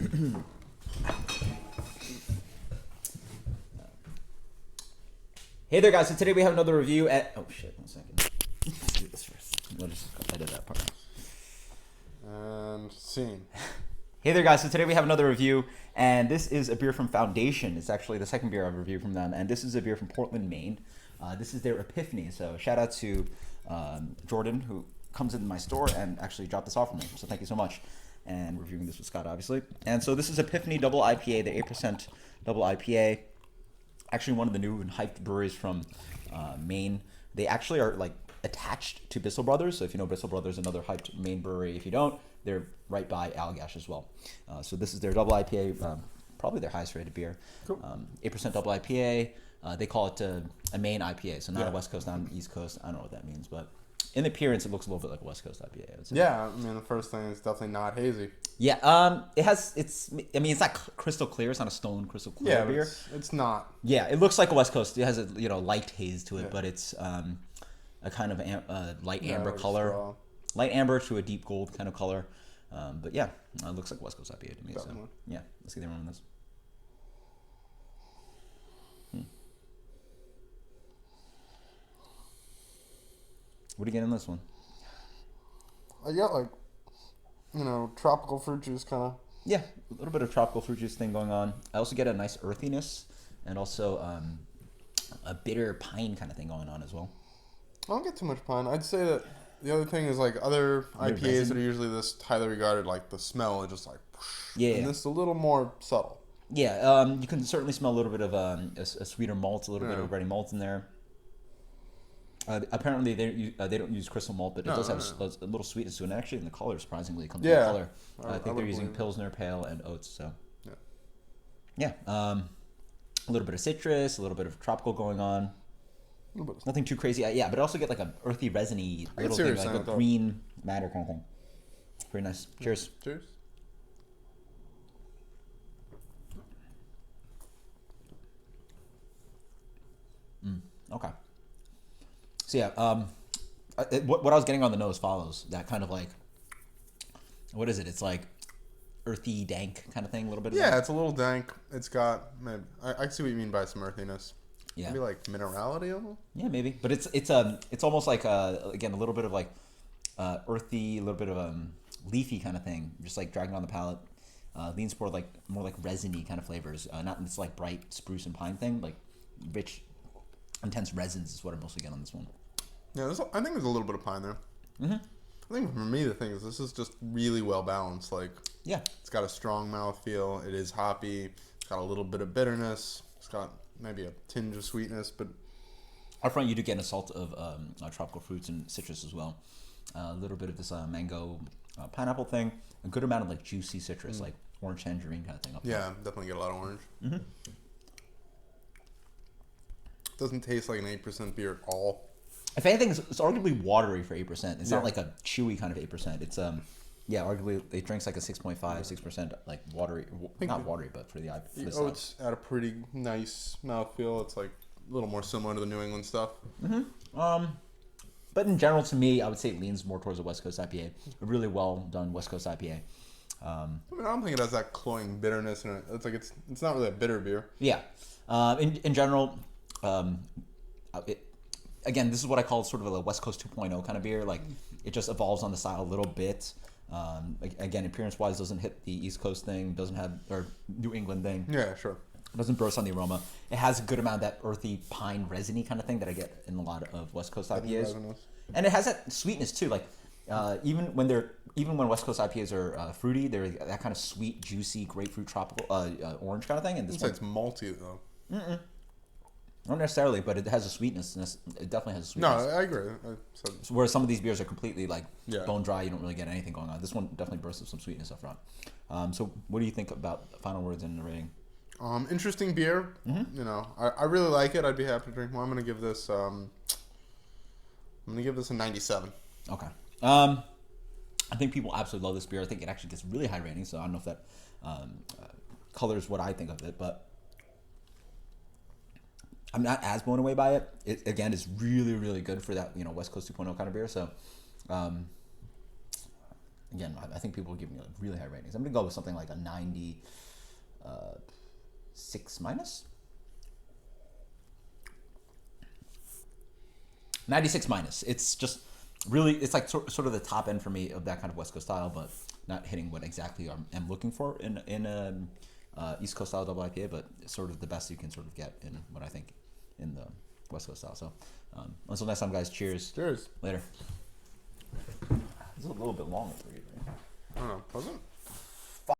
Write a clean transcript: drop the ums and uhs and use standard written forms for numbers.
Hey there, guys. So today we have another review at... Oh, shit. 1 second. Let's do this first. We'll just edit that part. And scene. Hey there, guys. So today we have another review, and this is a beer from Foundation. It's actually the second beer I've reviewed from them, and this is a beer from Portland, Maine. This is their Epiphany. So shout out to Jordan, who comes into my store and actually dropped this off for me. So thank you so much. And reviewing this with Scott, obviously. And so this is Epiphany Double IPA, the 8% Double IPA. Actually, one of the new and hyped breweries from Maine. They actually are like attached to Bissell Brothers. So if you know Bissell Brothers, another hyped Maine brewery. If you don't, they're right by Allagash as well. So this is their double IPA, probably their highest rated beer. Cool. 8% double IPA. They call it a Maine IPA, so not a West Coast, not an East Coast. I don't know what that means, but in appearance, it looks a little bit like a West Coast IPA. I would say. Yeah, I mean the first thing is definitely not hazy. Yeah, it has. I mean, it's not crystal clear. It's not a stone crystal clear beer. It's not. Yeah, it looks like a West Coast. It has a light haze to it, but it's a kind of light amber color, light amber to a deep gold kind of color. But yeah, it looks like a West Coast IPA to me. Definitely. So yeah, let's get everyone on this. What do you get in this one? I got tropical fruit juice kind of. Yeah, a little bit of tropical fruit juice thing going on. I also get a nice earthiness and also a bitter pine kind of thing going on as well. I don't get too much pine. I'd say that the other thing is like other IPAs that are usually this highly regarded, like the smell is just like whoosh, and this is a little more subtle. Yeah, you can certainly smell a little bit of a sweeter malt, a little bit of bready malt in there. Apparently they don't use crystal malt, but it does have a little sweetness to it. And actually, in the color, surprisingly, it comes in the color. I think they're using Pilsner, Pale, and Oats. So yeah, a little bit of citrus, a little bit of tropical going on. Nothing too crazy. Yeah, but I also get like a earthy, resiny little thing, like a green matter kind of thing. Very nice. Cheers. Cheers. Okay. So yeah, what I was getting on the nose follows that kind of like, what is it? It's like earthy, dank kind of thing, a little bit. Yeah, it's a little dank. It's got maybe I see what you mean by some earthiness. Yeah, maybe like minerality almost. Yeah, maybe, but it's almost like again a little bit of like earthy, a little bit of leafy kind of thing, just like dragging on the palate. Leans more like resiny kind of flavors, not this like bright spruce and pine thing, like rich, intense resins is what I mostly get on this one. Yeah, I think there's a little bit of pine there. Mm-hmm. I think for me the thing is this is just really well balanced. Like it's got a strong mouthfeel. It is hoppy. It's got a little bit of bitterness. It's got maybe a tinge of sweetness, but up front you do get an assault of tropical fruits and citrus as well. A little bit of this mango, pineapple thing. A good amount of like juicy citrus, like orange tangerine kind of thing. Up front. Definitely get a lot of orange. Mm-hmm. Doesn't taste like an 8% beer at all. If anything, it's arguably watery for 8%. It's not like a chewy kind of 8%. It's arguably it drinks like a 6.5, 6% like watery, not watery, but for the oats at a pretty nice mouthfeel. It's like a little more similar to the New England stuff. Mm-hmm. But in general, to me, I would say it leans more towards a West Coast IPA. A really well done West Coast IPA. I don't think it has that cloying bitterness in it. It's like it's not really a bitter beer. Yeah. In general. Again, this is what I call sort of a West Coast 2.0 kind of beer. Like it just evolves on the style a little bit. Again, appearance-wise, doesn't hit the East Coast thing. Doesn't have or New England thing. Yeah, sure. Doesn't burst on the aroma. It has a good amount of that earthy pine resiny kind of thing that I get in a lot of West Coast IPAs. And it has that sweetness too. Like even when West Coast IPAs are fruity, they're that kind of sweet, juicy, grapefruit, tropical, orange kind of thing. And this it's malty though. Not necessarily, but it has a sweetness. It definitely has a sweetness. No, I agree. Whereas some of these beers are completely like bone dry. You don't really get anything going on. This one definitely bursts with some sweetness up front. So what do you think about final words and the rating? Interesting beer. Mm-hmm. I really like it. I'd be happy to drink more. I'm gonna give this a 97. Okay. I think people absolutely love this beer. I think it actually gets really high ratings. So I don't know if that colors what I think of it, but I'm not as blown away by it. It again is really, really good for that West Coast 2.0 kind of beer. So again, again, I think people will give me like really high ratings. I'm gonna go with something like a 96 minus. 96 minus. It's just really, it's like sort of the top end for me of that kind of West Coast style, but not hitting what exactly I'm looking for in a East Coast style double IPA, but sort of the best you can sort of get in what I think in the West Coast style. So until next time, guys, cheers. Cheers. Later. It's a little bit longer for you. I don't know. Was it?